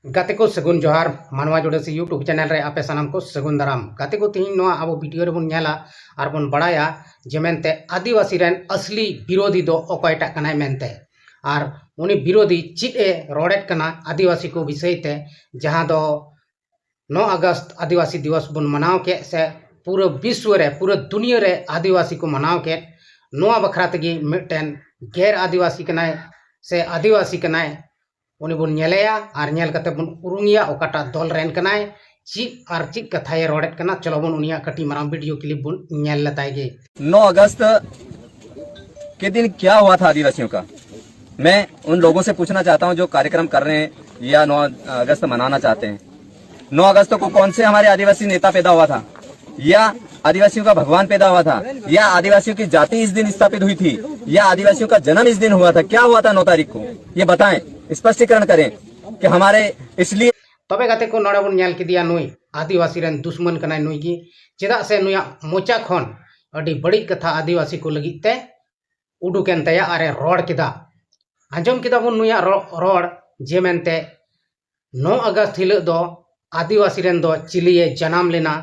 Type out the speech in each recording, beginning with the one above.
गाते को सगुन जोहार मानवा जोड़े से यूट्यूब चैनल रे आपे सानाम को सगुन दाराम गाते को तीन नोआ अब वीडियो रे बन नेला और बन बड़ाया जेमेंते आदिवासी रेन असली विरोधी दो ओकयटा कनाय मेनते और उनी विरोधी चिट ए रोडेट कना आदिवासी को विषय ते जहां दो 9 अगस्त आदिवासी दिवस बन मनाव के से पूरा विश्व रे पूरा दुनिया रे आदिवासी को मनाव के नोआ बखरा तेगी मिटन गैर आदिवासी कनाय से आदिवासी कनाय उनी बन नेलेया और नेल कते बन उरुंगिया ओकाटा दल रेन कनाय चिट और चिट कथाय रोडेट कना चलो बन उनिया कटी माराम वीडियो क्लिप बन नेल लताएगे। 9 अगस्त के दिन क्या हुआ था आदिवासियों का, मैं उन लोगों से पूछना चाहता हूं जो कार्यक्रम कर रहे हैं या 9 अगस्त मनाना चाहते हैं। 9 अगस्त को कौन से हमारे आदिवासी नेता पैदा हुआ था, या आदिवासियों का भगवान पैदा हुआ था, या आदिवासियों की जाति इस दिन स्थापित हुई थी, या आदिवासियों का जन्म इस दिन हुआ था? क्या हुआ था 9 तारीख को, ये बताएं, स्पष्टीकरण करें कि हमारे इसलिए तबे गाते को नोड़ा बन नेल किदिया नुई आदिवासी रेन दुश्मन कनाय नुई की चेदा से नुया मोचा खन अडी बड़ी कथा आदिवासी को लगिते उडुकेन तया अरे रोड किदा आंजम किदा बन नुया रोड जे मेनते 9 अगस्त हिलो दो आदिवासी रेन दो चिलिए जन्म लेना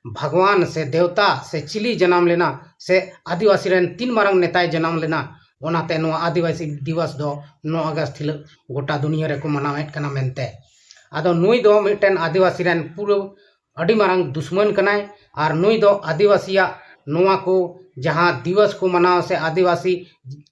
भगवान से देवता से चिली जन्म लेना से आदिवासी रेन 3 मारंग नेताय जन्म लेना ओनाते नो आदिवासी दिवस दो 9 अगस्त हिलो गोटा दुनिया रे को मनावेत कना मेनते आदो नुई दो मिटन आदिवासी रेन पूरा अडी मारंग दुश्मन कनाय और नुई दो आदिवासिया नोआ को जहां दिवस को मनाव से आदिवासी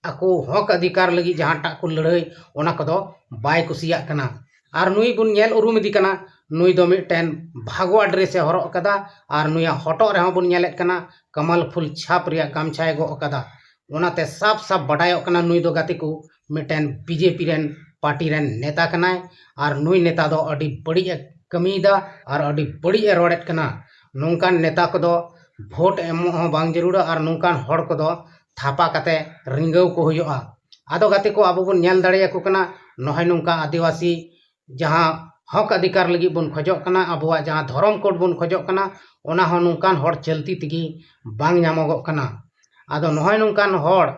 ako हक अधिकार लगी जहां टा को लड़ाई ओना को दो बाय कुसिया कना और नुई बुन नेल उरुम इदी कना नुई दो मिटन भागवा ड्रेस ए हरो कदा और नुया हटो रे बुन नेलेत कना कमल फुल छाप रिया गामछाय गो कदा ओनाते साफ साफ बडायो कना नुई दो गाते को mitten BJP rain party rain नेता कनाय और नुई नेता दो अडी बड़ी कमीदा और अडी बड़ी रोडेट कना नोंकान नेता को दो भोट एमो हो बांग जरूरा और नोंकान हड़ को दो थापा कते रिंगव को हुयोआ आदो गाते को आबो बन नेल दाड़िया को कना नहय नोंका आदिवासी जहां हक अधिकार लगी बन खोजो कना अबुआ जहां धर्म कोड बन खोजो कना ओना हो नोंकान हड़ चलती तिगी बांग नामगो कना आदो नहय नोंकान हड़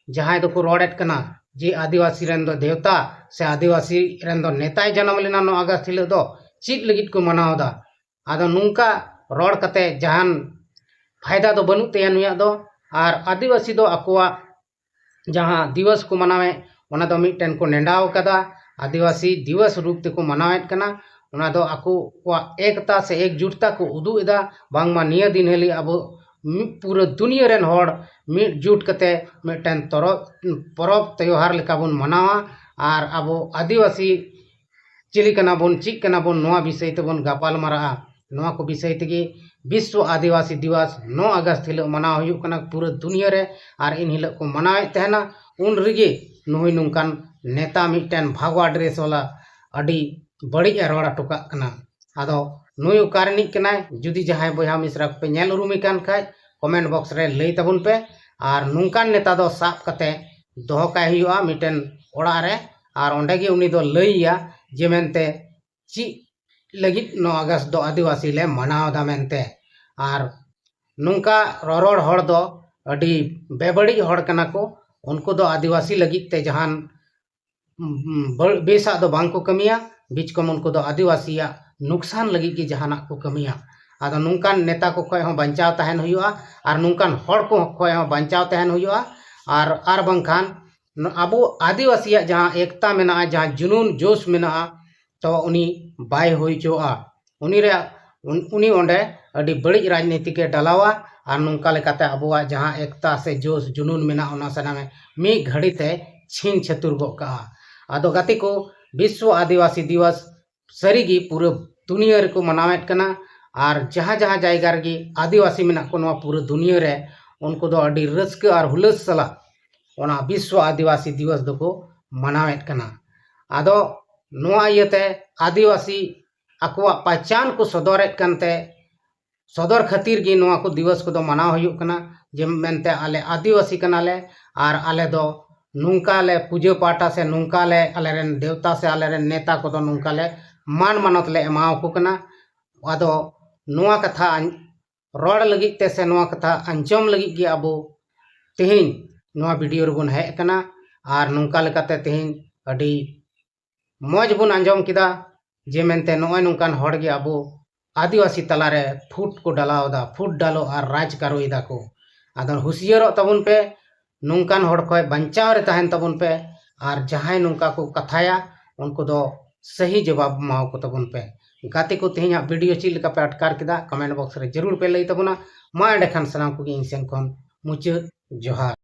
जहां दो को रोडेट कना जे आदिवासी रेन दो देवता से आदिवासी रेन दो नेताय जन्म लेना 9 अगस्त हिलो दो चिट लगित को मनावदा आदो नुंका रोड कते जहान फायदा दो बनु ते नुया दो और आदिवासी दो अकोवा जहां दिवस को मनावे ओना दो मिटन को नेंडाव कदा आदिवासी दिवस रूप ते को मनावेत कना ओना दो अको एकता से एकजुटता को उदु एदा बांगमा निया दिन हेली अब पूरा दुनिया रेन हड़ मिट जुट कते मिटन परब त्योहार लेका बन मनावा और अब आदिवासी चिली कना बन चिक कना बन नोआ विषय ते बन गापाल मारा नोआ को विषय तेगी विश्व आदिवासी दिवस 9 अगस्त हिलो मनाव हुयुक कना पूरा दुनिया रे और इन हिलो को मनावे तहना उन रिगे नुई नुंकान नेता मिटन भागवा ड्रेस वाला अडी बड़ी रोड़ा टोका कना आदो नुई उकारनी कना जुदी जहां बया मिश्रा पे नेल उरुमी कान खाय कमेंट बॉक्स रे लई तबुन पे और नुंकान नेता दो साब कते दोहो काय हुयुआ मिटन ओड़ा रे और ओंडे गे उनी दो लईया जे मेनते ची लगित 9 अगस्त दो आदिवासी ले मनाव दा मेनते और नुंका रोरोड़ हड़ दो अडी बेबड़ी हड़ कना को उनको दो आदिवासी लगित ते जहान बेसा दो बांग को कमिया बीच कम उनको दो आदिवासिया नुकसान लगी की जहाना को कमिया आदो नुंकान नेता को खोय हो बंचाव तहन हुयुआ और नुंकान हड़ को खोय हो बंचाव तहन हुयुआ और बंखान अबो आदिवासिया जहां एकता मेना जहां जुनून जोश मेना तो उनी बाय होई चोआ उनी रे उनी ओंडे अडी बड़ी राजनीति के डलावा और नुंका लेकाते अबुआ जहां एकता से जोश जुनून मेना ओना सना में मी घड़ी ते छीन छतुर गो का आदो गाते को विश्व आदिवासी दिवस सरीगी पूरे दुनिया रे को मनावेत कना और जहां जहां जायगा रे आदिवासी मेना को नवा पूरे दुनिया रे उनको दो अडी रस्क और हुलस सला ओना विश्व आदिवासी दिवस दो को मनावेत कना आदो नोआ इयते आदिवासी अकवा पहचान को सदरेत कनते सदर खातिर गी नोआ को दिवस को दो मनाव हुयुक कना जे मेनते आले आदिवासी कनाले और आले दो नुंका ले पूजा पाटा से नुंका ले आले रेन देवता से आले रेन नेता को दो नुंका ले मान मानत ले एमाव को कना आदो नोआ कथा रोड लगी ते से नोआ कथा अंजम लगी गी अबो तेहिन नोआ वीडियो रबुन है कना और नुंका लेकाते तेहिन अडी मौज बुन अंजम किदा जे मेनते नॉय नोंकान हॉड़ गे अबो आदिवासी तलारे फुट को डालावदा फुट डालो और राज कारोइदा को आदर हुसियारो तबुन पे नोंकान हॉड़ खय बंचाव रे तहन तबुन पे और जहां नोंका को कथाया उनको दो सही जवाब माओ को तबुन पे गाते को तेहኛ वीडियो चिल का पे अटकार किदा कमेंट बॉक्स रे जरूर पे लई तबुना मा एंड खान सलाम को इन सेन कोन मुझे जोहार।